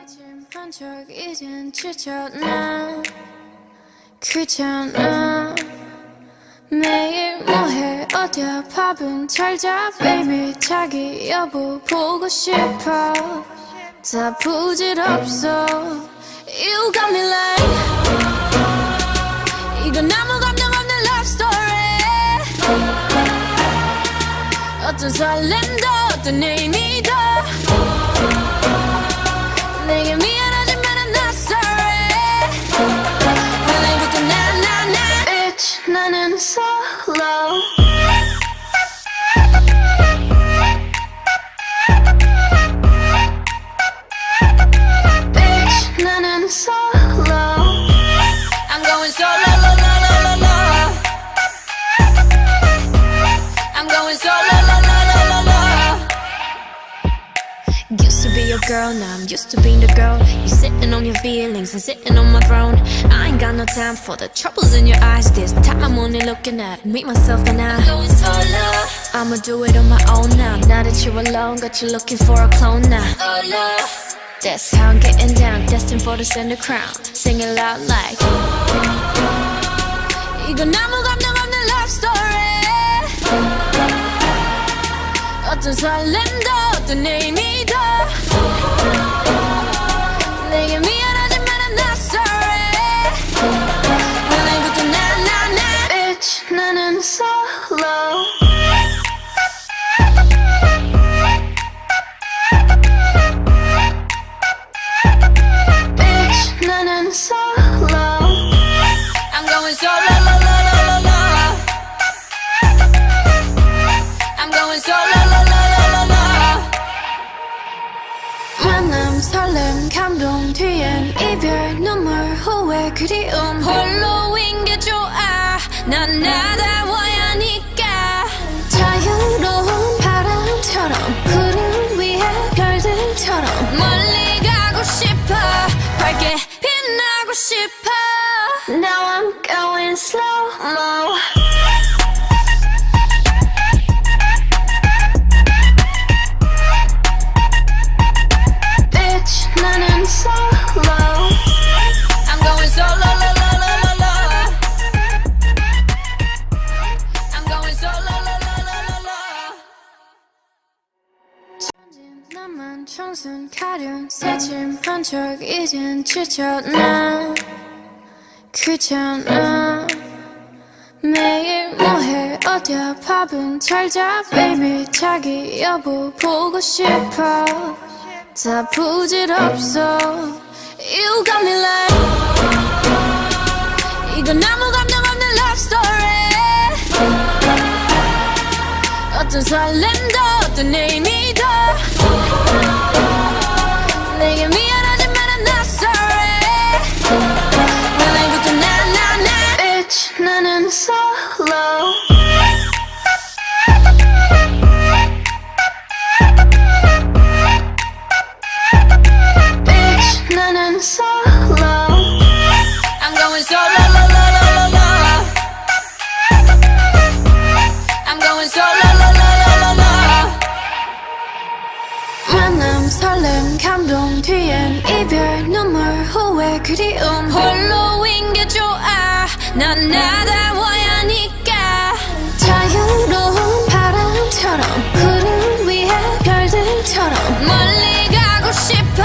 한 적 이젠 지쳤나 귀찮아 매일 뭐해 어디야 밥은 잘자 baby 자기 여보 보고 싶어 다 부질없어 You got me like 이건 아무 감정 없는 love story 어떤 설렘도 어떤 의미도 내게 미안하지만 I'm not sorry 오늘부터 나 Bitch 나는 solo Bitch 나는 solo I'm going solo la la la la la I'm going solo la la la la la Used to be your girl, now I'm used to being the girl. You sitting on your feelings and sitting on my throne. I ain't got no time for the troubles in your eyes. This time I'm only looking at me, myself and I. I'm going solo. I'ma do it on my own now. Now that you're alone, got you looking for a clone now. Solo. That's how I'm getting down, destined for the center crown. Sing it loud like 이건 아무 감정 없는 love story 어떤 설렘도 어떤 의미도 내게 미안하지만 I'm not sorry 오늘부터 나 Bitch 나는 solo Bitch 나는 solo I'm going solo la la la la la I'm going solo la la la la la 만남 설렘 감동 뒤엔 이별 눈물 후회 그리움 홀로인 게 좋아 난 나다워야 하니까 자유로운 바람처럼 구름 위에 별들처럼 멀리 가고 싶어 밝게 빛나고 싶어 Now I'm going slow-mo Bitch 나는 solo I'm going solo la la la la la I'm going solo la la la la la 천진 나만 청순 가련 새침한 척 이젠 지쳤나 귀찮아 매일 뭐해 어디야 밥은 잘자 baby 자기 여보 보고 싶어 다 부질없어 You got me like 이건 아무 감정 없는 love story 어떤 설렘도 어떤 의미도 내게 미안하지만 I'm not sorry 오늘부터 나 Bitch 나는 solo Bitch 나는 solo I'm going solo la la la la la I'm going solo la la la la la 만남 설렘 감동 뒤엔 이별 눈물 후회 그리움 홀로인 게 좋아 난 나다워야 하니까 자유로운 바람처럼 구름 위에 별들처럼 멀리 가고 싶어